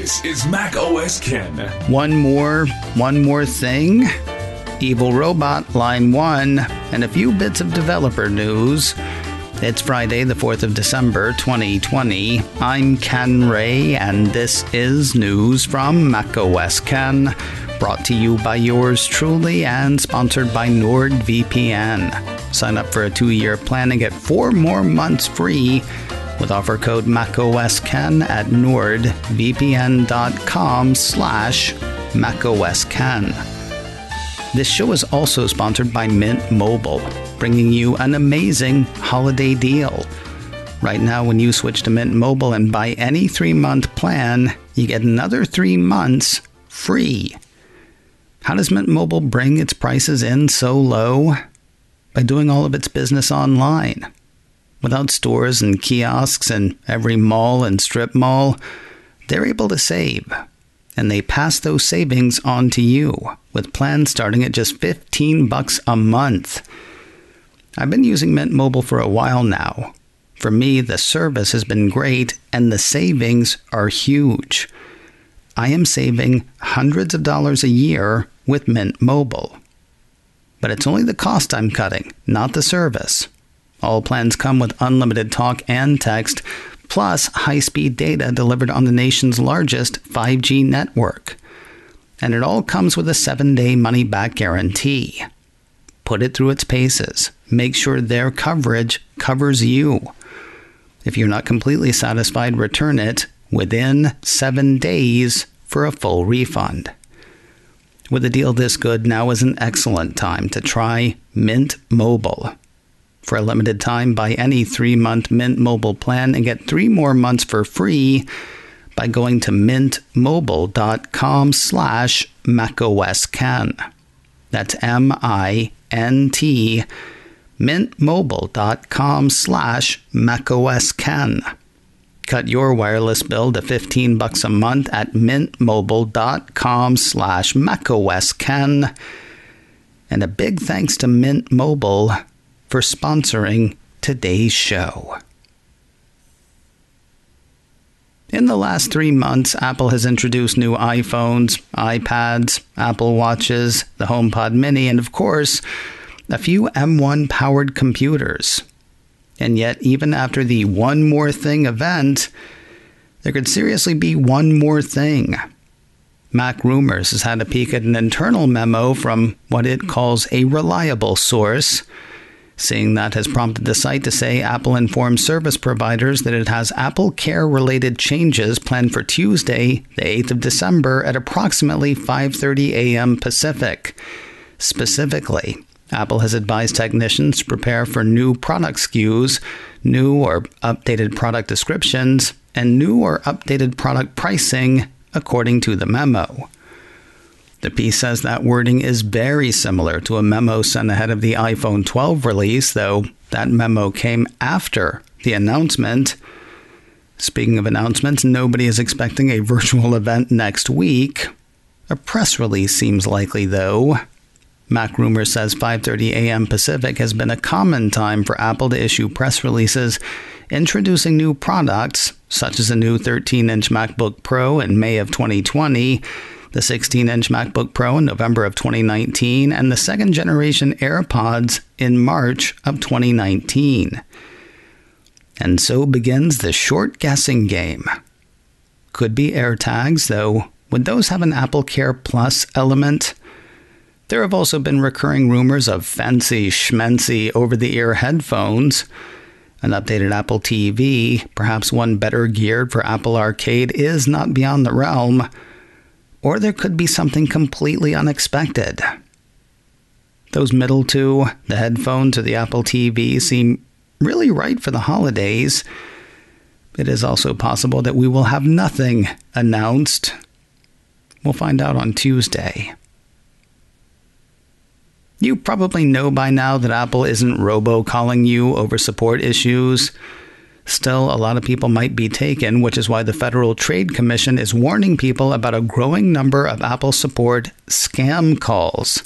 This is Mac OS Ken. One more thing. Evil Robot Line 1 and a few bits of developer news. It's Friday, the 4th of December, 2020. I'm Ken Ray, and this is news from Mac OS Ken, brought to you by yours truly and sponsored by NordVPN. Sign up for a 2-year plan and get 4 more months free with offer code MacOSKen at nordvpn.com/MacOSKen. This show is also sponsored by Mint Mobile, bringing you an amazing holiday deal. Right now, when you switch to Mint Mobile and buy any 3-month plan, you get another 3 months free. How does Mint Mobile bring its prices in so low? By doing all of its business online. Without stores and kiosks in every mall and strip mall, they're able to save. And they pass those savings on to you, with plans starting at just $15 a month. I've been using Mint Mobile for a while now. For me, the service has been great, and the savings are huge. I am saving hundreds of dollars a year with Mint Mobile. But it's only the cost I'm cutting, not the service. All plans come with unlimited talk and text, plus high-speed data delivered on the nation's largest 5G network. And it all comes with a 7-day money-back guarantee. Put it through its paces. Make sure their coverage covers you. If you're not completely satisfied, return it within 7 days for a full refund. With a deal this good, now is an excellent time to try Mint Mobile. For a limited time, buy any 3-month Mint Mobile plan and get 3 more months for free by going to mintmobile.com/MacOSKen. That's MINT, mintmobile.com/MacOSKen. Cut your wireless bill to $15 a month at mintmobile.com/MacOSKen. And a big thanks to Mint Mobile for sponsoring today's show. In the last 3 months, Apple has introduced new iPhones, iPads, Apple Watches, the HomePod Mini, and of course, a few M1-powered computers. And yet, even after the One More Thing event, there could seriously be one more thing. Mac Rumors has had a peek at an internal memo from what it calls a reliable source. Seeing that has prompted the site to say Apple informed service providers that it has Apple Care-related changes planned for Tuesday, the 8th of December at approximately 5:30 a.m. Pacific. Specifically, Apple has advised technicians to prepare for new product SKUs, new or updated product descriptions, and new or updated product pricing, according to the memo. The piece says that wording is very similar to a memo sent ahead of the iPhone 12 release, though that memo came after the announcement. Speaking of announcements, nobody is expecting a virtual event next week. A press release seems likely, though. Mac Rumors says 5:30 a.m. Pacific has been a common time for Apple to issue press releases introducing new products, such as a new 13-inch MacBook Pro in May of 2020, the 16-inch MacBook Pro in November of 2019, and the second-generation AirPods in March of 2019. And so begins the short guessing game. Could be AirTags, though. Would those have an Apple Care Plus element? There have also been recurring rumors of fancy schmancy over-the-ear headphones. An updated Apple TV, perhaps one better geared for Apple Arcade, is not beyond the realm. Or there could be something completely unexpected. Those middle two, the headphones or the Apple TV, seem really right for the holidays. It is also possible that we will have nothing announced. We'll find out on Tuesday. You probably know by now that Apple isn't robocalling you over support issues. Still, a lot of people might be taken, which is why the Federal Trade Commission is warning people about a growing number of Apple support scam calls.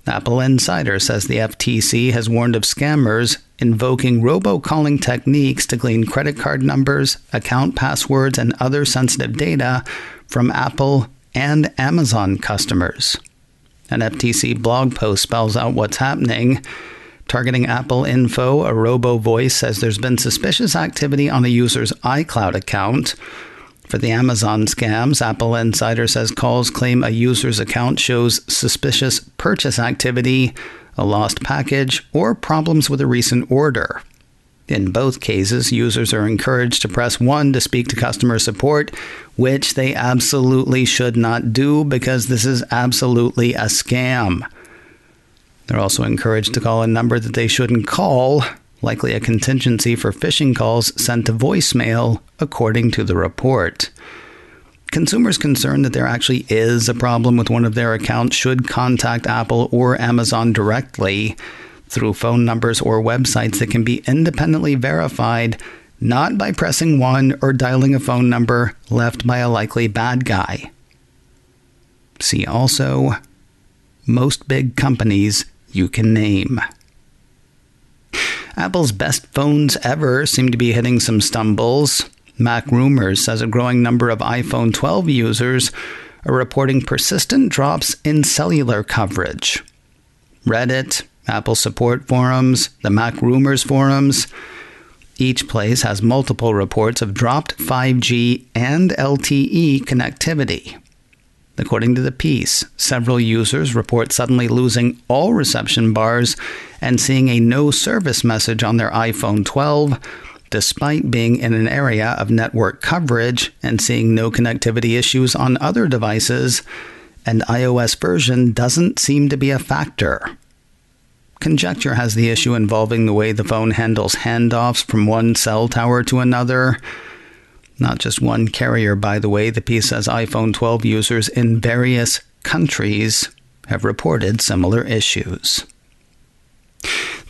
Apple Insider says the FTC has warned of scammers invoking robocalling techniques to glean credit card numbers, account passwords, and other sensitive data from Apple and Amazon customers. An FTC blog post spells out what's happening. Targeting Apple info, a robo-voice says there's been suspicious activity on a user's iCloud account. For the Amazon scams, Apple Insider says calls claim a user's account shows suspicious purchase activity, a lost package, or problems with a recent order. In both cases, users are encouraged to press 1 to speak to customer support, which they absolutely should not do because this is absolutely a scam. They're also encouraged to call a number that they shouldn't call, likely a contingency for phishing calls sent to voicemail, according to the report. Consumers concerned that there actually is a problem with one of their accounts should contact Apple or Amazon directly through phone numbers or websites that can be independently verified, not by pressing 1 or dialing a phone number left by a likely bad guy. See also, most big companies you can name. Apple's best phones ever seem to be hitting some stumbles. Mac Rumors says a growing number of iPhone 12 users are reporting persistent drops in cellular coverage. Reddit, Apple support forums, the Mac Rumors forums. Each place has multiple reports of dropped 5G and LTE connectivity. According to the piece, several users report suddenly losing all reception bars and seeing a no service message on their iPhone 12, despite being in an area of network coverage and seeing no connectivity issues on other devices, and iOS version doesn't seem to be a factor. Conjecture has the issue involving the way the phone handles handoffs from one cell tower to another. Not just one carrier, by the way. The piece says iPhone 12 users in various countries have reported similar issues.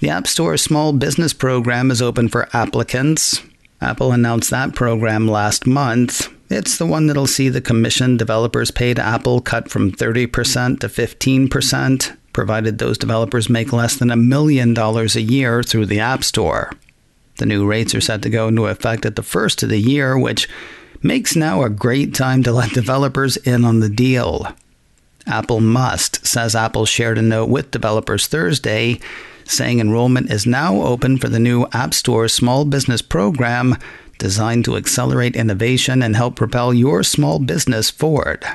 The App Store Small Business Program is open for applicants. Apple announced that program last month. It's the one that'll see the commission developers pay to Apple cut from 30% to 15%, provided those developers make less than $1 million a year through the App Store. The new rates are set to go into effect at the first of the year, which makes now a great time to let developers in on the deal. Apple Must says Apple shared a note with developers Thursday, saying enrollment is now open for the new App Store Small Business Program designed to accelerate innovation and help propel your small business forward.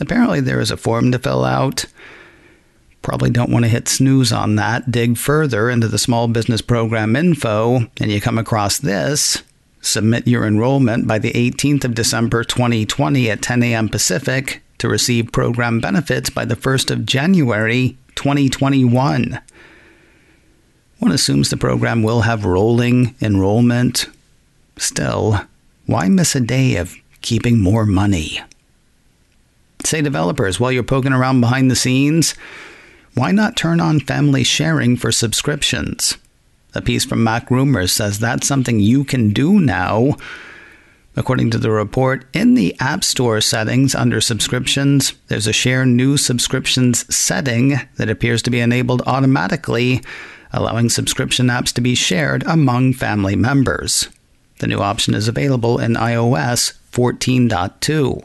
Apparently there is a form to fill out. Probably don't want to hit snooze on that. Dig further into the small business program info, and you come across this. Submit your enrollment by the 18th of December 2020 at 10 a.m. Pacific to receive program benefits by the 1st of January 2021. One assumes the program will have rolling enrollment. Still, why miss a day of keeping more money? Say developers, while you're poking around behind the scenes, why not turn on family sharing for subscriptions? A piece from Mac Rumors says that's something you can do now. According to the report, in the App Store settings under subscriptions, there's a Share New Subscriptions setting that appears to be enabled automatically, allowing subscription apps to be shared among family members. The new option is available in iOS 14.2.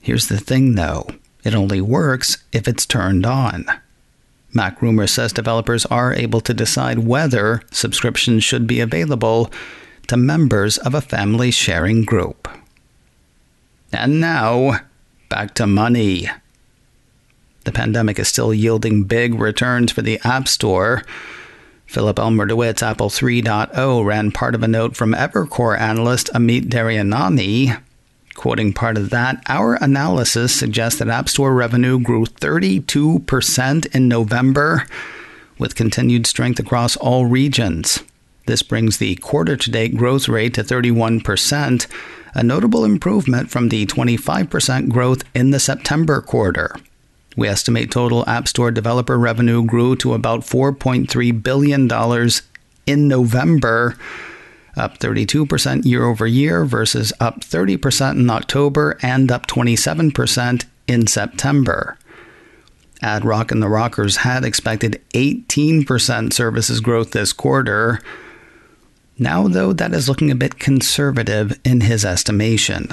Here's the thing, though. It only works if it's turned on. Mac Rumors says developers are able to decide whether subscriptions should be available to members of a family sharing group. And now, back to money. The pandemic is still yielding big returns for the App Store. Philip Elmer-DeWitt's Apple 3.0 ran part of a note from Evercore analyst Amit Daryanani. Quoting part of that, our analysis suggests that App Store revenue grew 32% in November, with continued strength across all regions. This brings the quarter-to-date growth rate to 31%, a notable improvement from the 25% growth in the September quarter. We estimate total App Store developer revenue grew to about $4.3 billion in November, up 32% year over year versus up 30% in October and up 27% in September. Ad Rock and the Rockers had expected 18% services growth this quarter. Now, though, that is looking a bit conservative in his estimation.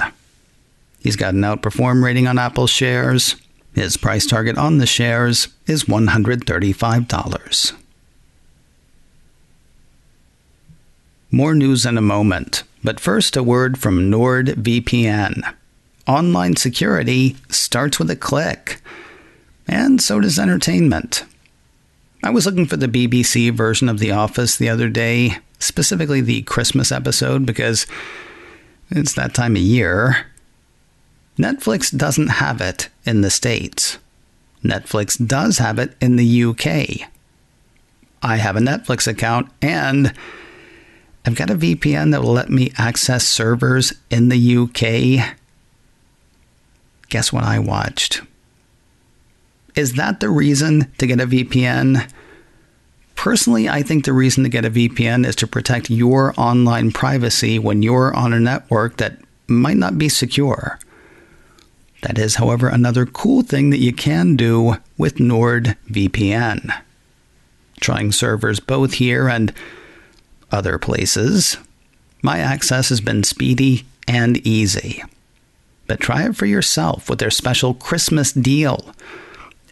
He's got an outperform rating on Apple shares. His price target on the shares is $135. More news in a moment, but first a word from NordVPN. Online security starts with a click, and so does entertainment. I was looking for the BBC version of The Office the other day, specifically the Christmas episode, because it's that time of year. Netflix doesn't have it in the States. Netflix does have it in the UK. I have a Netflix account, and I've got a VPN that will let me access servers in the UK. Guess what I watched? Is that the reason to get a VPN? Personally, I think the reason to get a VPN is to protect your online privacy when you're on a network that might not be secure. That is, however, another cool thing that you can do with NordVPN. Trying servers both here and other places, my access has been speedy and easy. But try it for yourself with their special Christmas deal.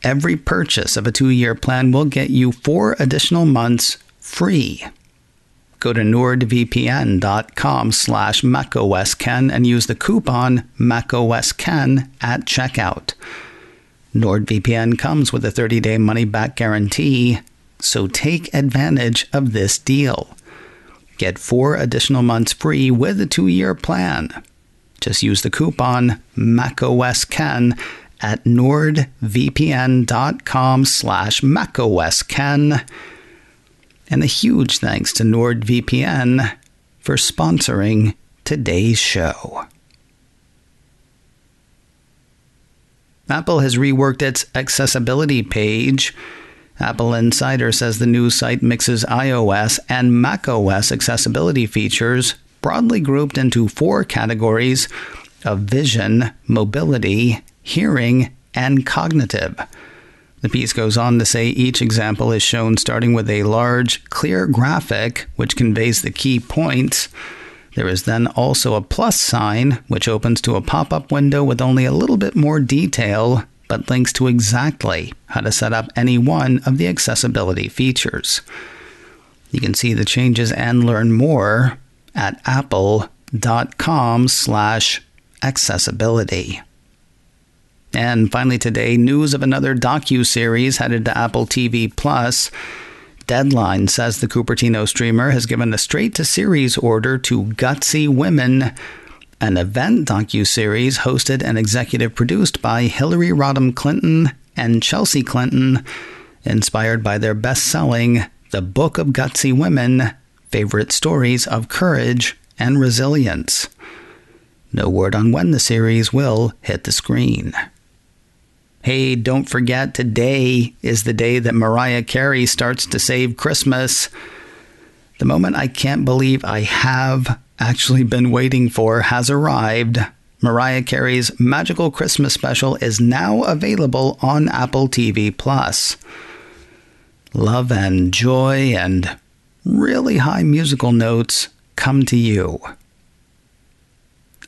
Every purchase of a 2-year plan will get you 4 additional months free. Go to nordvpn.com/macosken and use the coupon macosken at checkout. NordVPN comes with a 30-day money-back guarantee, so take advantage of this deal. Get 4 additional months free with a 2-year plan. Just use the coupon macosken at nordvpn.com/macosken. And a huge thanks to NordVPN for sponsoring today's show. Apple has reworked its accessibility page. Apple Insider says the new site mixes iOS and macOS accessibility features, broadly grouped into 4 categories of vision, mobility, hearing, and cognitive. The piece goes on to say each example is shown starting with a large, clear graphic which conveys the key points. There is then also a plus sign which opens to a pop-up window with only a little bit more detail, but links to exactly how to set up any one of the accessibility features. You can see the changes and learn more at apple.com/accessibility. And finally today, news of another docuseries headed to Apple TV+. Deadline says the Cupertino streamer has given a straight-to-series order to Gutsy Women, an event docuseries hosted and executive produced by Hillary Rodham Clinton and Chelsea Clinton, inspired by their best-selling The Book of Gutsy Women, Favorite Stories of Courage and Resilience. No word on when the series will hit the screen. Hey, don't forget, today is the day that Mariah Carey starts to save Christmas. The moment I can't believe I have actually been waiting for has arrived. Mariah Carey's Magical Christmas Special is now available on Apple TV+. Love and joy and really high musical notes come to you.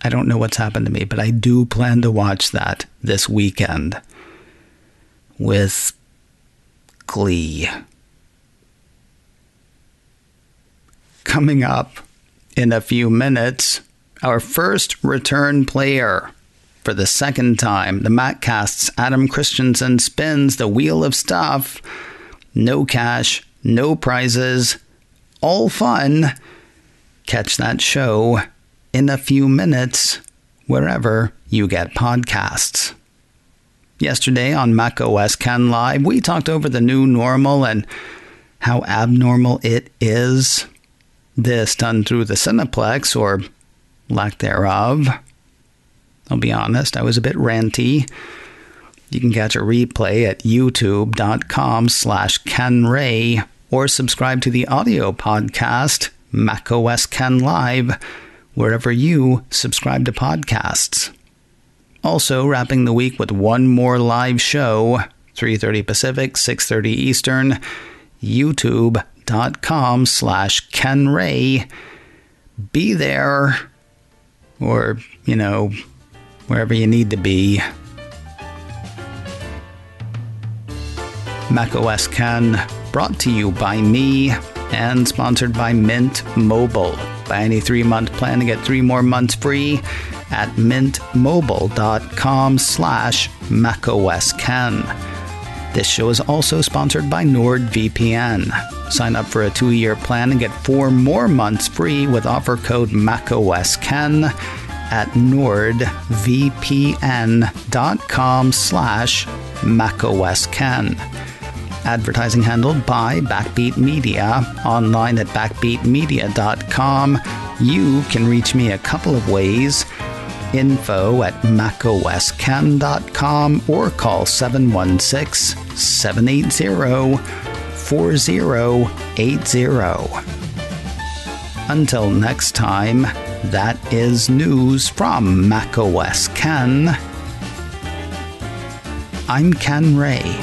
I don't know what's happened to me, but I do plan to watch that this weekend with glee. Coming up in a few minutes, our first return player. For the second time, the Maccast's Adam Christensen spins the Wheel of Stuff. No cash, no prizes, all fun. Catch that show in a few minutes, wherever you get podcasts. Yesterday on macOS Ken Live, we talked over the new normal and how abnormal it is. This done through the Cineplex, or lack thereof. I'll be honest, I was a bit ranty. You can catch a replay at youtube.com/KenRay or subscribe to the audio podcast, macOS Ken Live, wherever you subscribe to podcasts. Also, wrapping the week with one more live show, 3:30 Pacific, 6:30 Eastern, youtube.com/KenRay. Be there, or, wherever you need to be. macOS Ken, brought to you by me and sponsored by Mint Mobile. Buy any 3-month plan to get 3 more months free at mintmobile.com/macOSKen. This show is also sponsored by NordVPN. Sign up for a 2-year plan and get 4 more months free with offer code macOSKen at nordvpn.com/macOSKen. Advertising handled by Backbeat Media, online at backbeatmedia.com. You can reach me a couple of ways. Info at macosken.com or call 716-780-4080. Until next time, that is news from macOS Ken. I'm Ken Ray.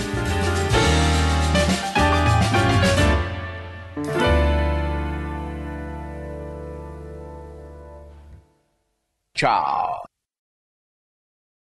Ciao.